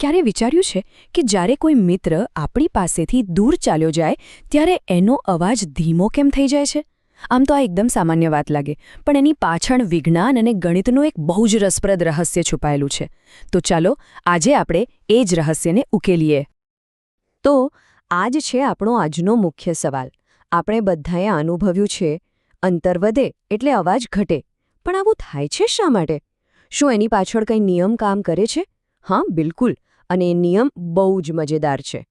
ક્યારે વિચાર્યું છે કે જ્યારે કોઈ મિત્ર આપણી પાસેથી દૂર ચાલ્યો જાય ત્યારે એનો અવાજ ધીમો કેમ થઈ જાય છે? આમ તો આ એકદમ સામાન્ય વાત લાગે, પણ એની પાછળ વિજ્ઞાન અને ગણિતનું એક બહુ જ રસપ્રદ રહસ્ય છુપાયેલું છે. તો ચાલો આજે આપણે એ જ રહસ્યને ઉકેલીએ. તો આ જ છે આપણો આજનો મુખ્ય સવાલ. આપણે બધાએ અનુભવ્યું છે, અંતર વધે એટલે અવાજ ઘટે. પણ આવું થાય છે શા માટે? શું એની પાછળ કંઈ નિયમ કામ કરે છે? હા, બિલકુલ. અને એ નિયમ બહુ જ મજેદાર છે.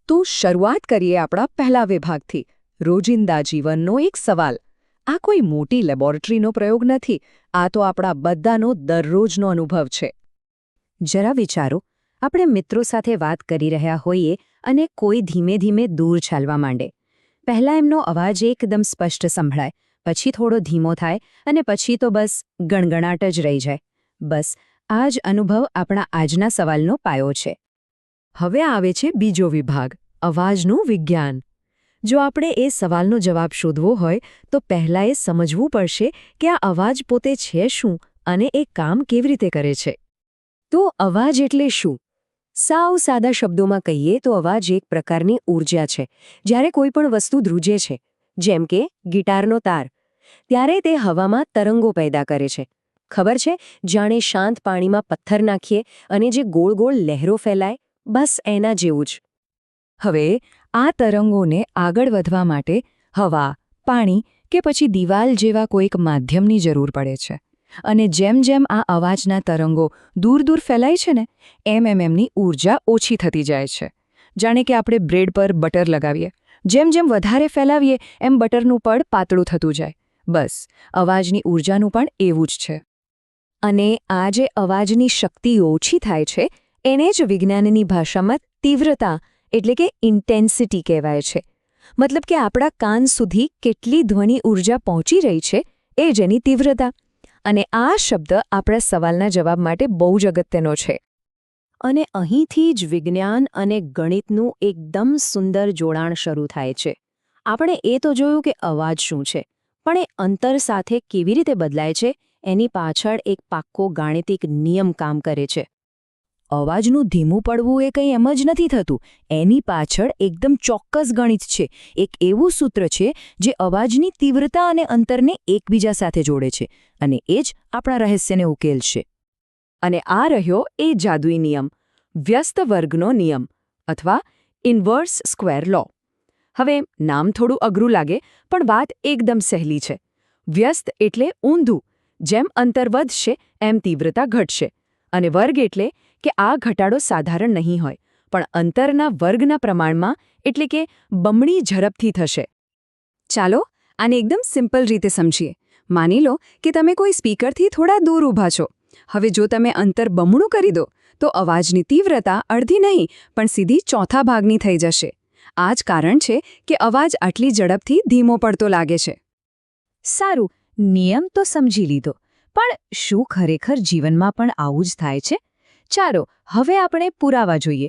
તો શરૂઆત કરીએ આપણા પહેલા વિભાગથી, રોજિંદા જીવનનો એક સવાલ. આ કોઈ મોટી લેબોરેટરીનો પ્રયોગ નથી, આ તો આપણા બધાનો દરરોજનો અનુભવ છે. જરા વિચારો, આપણે મિત્રો સાથે વાત કરી રહ્યા હોઈએ અને કોઈ ધીમે ધીમે દૂર ચાલવા માંડે. પહેલાં એમનો અવાજ એકદમ સ્પષ્ટ સંભળાય, પછી થોડો ધીમો થાય અને પછી તો બસ ગણગણાટ જ રહી જાય. બસ આ જ અનુભવ આપણા આજના સવાલનો પાયો છે. હવે આવે છે બીજો વિભાગ, અવાજનું વિજ્ઞાન. જો આપણે એ સવાલનો જવાબ શોધવો હોય તો પહેલાં એ સમજવું પડશે કે આ અવાજ પોતે છે શું અને એ કામ કેવી રીતે કરે છે. તો અવાજ એટલે શું? સાવ સાદા શબ્દોમાં કહીએ તો અવાજ એક પ્રકારની ઊર્જા છે. જ્યારે કોઈ પણ વસ્તુ ધ્રુજે છે, જેમ કે ગિટારનો તાર, ત્યારે તે હવામાં તરંગો પેદા કરે છે. ખબર છે, જાણે શાંત પાણીમાં પથ્થર નાખીએ અને જે ગોળ ગોળ લહેરો ફેલાય, બસ એના જેવું જ. હવે આ તરંગોને આગળ વધવા માટે હવા, પાણી કે પછી દિવાલ જેવા કોઈક માધ્યમની જરૂર પડે છે. અને જેમ જેમ આ અવાજના તરંગો દૂર દૂર ફેલાય છે ને, એમ એમની ઊર્જા ઓછી થતી જાય છે. જાણે કે આપણે બ્રેડ પર બટર લગાવીએ, જેમ જેમ વધારે ફેલાવીએ એમ બટરનું પડ પાતળું થતું જાય. બસ અવાજની ઊર્જાનું પણ એવું જ છે. અને આ જે અવાજની શક્તિ ઓછી થાય છે, એને જ વિજ્ઞાનની ભાષામાં તીવ્રતા એટલે કે ઇન્ટેન્સિટી કહેવાય છે. મતલબ કે આપણા કાન સુધી કેટલી ધ્વનિ ઊર્જા પહોંચી રહી છે, એ જ એની તીવ્રતા. અને આ શબ્દ આપણા સવાલના જવાબ માટે બહુ જ અગત્યનો છે. અને અહીંથી જ વિજ્ઞાન અને ગણિતનું એકદમ સુંદર જોડાણ શરૂ થાય છે. આપણે એ તો જોયું કે અવાજ શું છે, પણ એ અંતર સાથે કેવી રીતે બદલાય છે, એની પાછળ એક પાક્કો ગાણિતિક નિયમ કામ કરે છે. અવાજનું ધીમું પડવું એ કંઈ એમ જ નથી થતું. એની પાછળ એકદમ ચોક્કસ ગણિત છે. એક એવું સૂત્ર છે જે અવાજની તીવ્રતા અને અંતરને એકબીજા સાથે જોડે છે. અને એ જ આપણા રહસ્યને ઉકેલશે. અને આ રહ્યો એ જાદુઈ નિયમ, વ્યસ્ત વર્ગનો નિયમ અથવા ઇન્વર્સ સ્ક્વેર લો. હવે નામ થોડું અઘરું લાગે, પણ વાત એકદમ સહેલી છે. વ્યસ્ત એટલે ઊંધું. જેમ અંતર વધશે એમ તીવ્રતા ઘટશે. અને વર્ગ એટલે કે આ ઘટાડો સાધારણ નહીં હોય, પણ અંતરના વર્ગના પ્રમાણમાં, એટલે કે બમણી ઝડપથી થશે. ચાલો આને એકદમ સિમ્પલ રીતે સમજીએ. માની લો કે તમે કોઈ સ્પીકરથી થોડા દૂર ઊભા છો. હવે જો તમે અંતર બમણું કરી દો તો અવાજની તીવ્રતા અડધી નહીં પણ સીધી ચોથા ભાગની થઈ જશે. આ જ કારણ છે કે અવાજ આટલી ઝડપથી ધીમો પડતો લાગે છે. સારું, નિયમ તો સમજી લીધો, પણ શું ખરેખર જીવનમાં પણ આવું જ થાય છે? ચાલો હવે આપણે પુરાવા જોઈએ.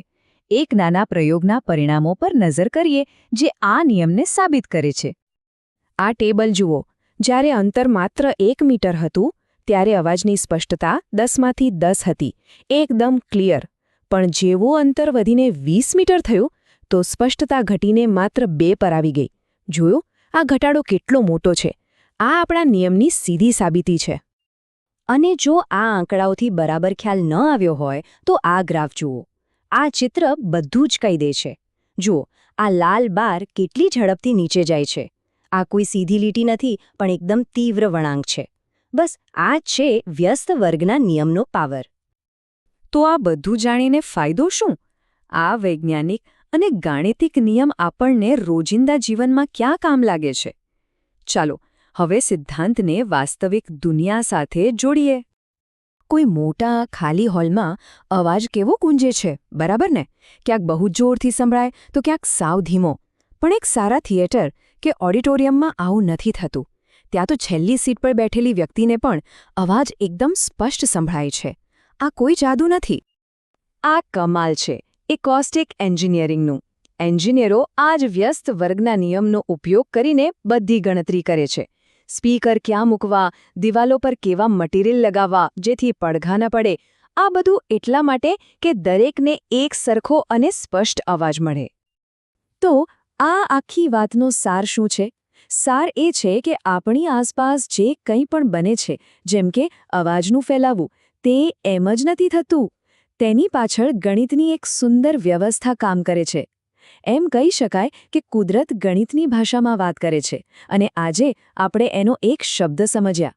એક નાના પ્રયોગના પરિણામો પર નજર કરીએ જે આ નિયમને સાબિત કરે છે. આ ટેબલ જુઓ. જ્યારે અંતર માત્ર 1 મીટર હતું ત્યારે અવાજની સ્પષ્ટતા 10માંથી 10 હતી, એકદમ ક્લિયર. પણ જેવું અંતર વધીને 20 મીટર થયું તો સ્પષ્ટતા ઘટીને માત્ર 2 પર આવી ગઈ. જોયું? આ ઘટાડો કેટલો મોટો છે. આ આપણા નિયમની સીધી સાબિતી છે. અને જો આ આંકડાઓથી બરાબર ખ્યાલ ન આવ્યો હોય તો આ ગ્રાફ જુઓ. આ ચિત્ર બધું જ કહી દે છે. જુઓ, આ લાલ બાર કેટલી ઝડપથી નીચે જાય છે. આ કોઈ સીધી લીટી નથી, પણ એકદમ તીવ્ર વળાંક છે. બસ આ જ છે વ્યસ્ત વર્ગના નિયમનો પાવર. તો આ બધું જાણીને ફાયદો શું? આ વૈજ્ઞાનિક અને ગાણિતિક નિયમ આપણને રોજિંદા જીવનમાં ક્યાં કામ લાગે છે? ચાલો હવે સિદ્ધાંતને વાસ્તવિક દુનિયા સાથે જોડીએ. કોઈ મોટા ખાલી હોલમાં અવાજ કેવો ગુંજે છે, બરાબર ને? ક્યાંક બહુ જોરથી સંભળાય તો ક્યાંક સાવ ધીમો. પણ એક સારા થિયેટર કે ઓડિટોરિયમમાં આવું નથી થતું. ત્યાં તો છેલ્લી સીટ પર બેઠેલી વ્યક્તિને પણ અવાજ એકદમ સ્પષ્ટ સંભળાય છે. આ કોઈ જાદુ નથી. આ કમાલ છે એકોસ્ટિક એન્જિનિયરિંગનું. એન્જિનિયરો આ જ વ્યસ્ત વર્ગના નિયમનો ઉપયોગ કરીને બધી ગણતરી કરે છે. સ્પીકર ક્યાં મૂકવા, દિવાલો પર કેવા મટીરિયલ લગાવવા જેથી પડઘા ન પડે, આ બધું એટલા માટે કે દરેકને એક સરખો અને સ્પષ્ટ અવાજ મળે. તો આ આખી વાતનો સાર શું છે? સાર એ છે કે આપણી આસપાસ જે કંઈ પણ બને છે, જેમ કે અવાજનું ફેલાવું, તે એમ જ નથી થતું. તેની પાછળ ગણિતની એક સુંદર વ્યવસ્થા કામ કરે છે. એમ કહી શકાય કે કુદરત ગણિતની ભાષામાં વાત કરે છે, અને આજે આપણે એનો એક શબ્દ સમજ્યા.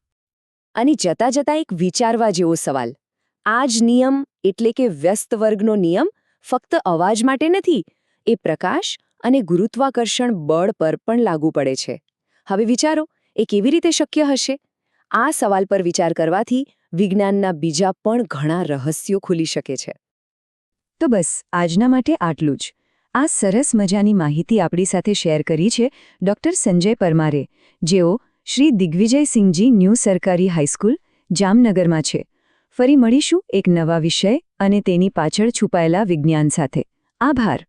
અને જતાં જતાં એક વિચારવા જેવો સવાલ. આ જ નિયમ એટલે કે વ્યસ્ત વર્ગનો નિયમ ફક્ત અવાજ માટે નથી, એ પ્રકાશ અને ગુરુત્વાકર્ષણ બળ પર પણ લાગુ પડે છે. હવે વિચારો, એ કેવી રીતે શક્ય હશે? આ સવાલ પર વિચાર કરવાથી વિજ્ઞાનના બીજા પણ ઘણા રહસ્યો ખુલી શકે છે. તો બસ આજના માટે આટલું જ. આ સરસ મજાની માહિતી આપણી સાથે શેર કરી છે ડૉક્ટર સંજય પરમારે, જેઓ શ્રી દિગ્વિજયસિંહજી ન્યૂ સરકારી હાઈસ્કૂલ, જામનગરમાં છે. ફરી મળીશું એક નવા વિષય અને તેની પાછળ છુપાયેલા વિજ્ઞાન સાથે. આભાર.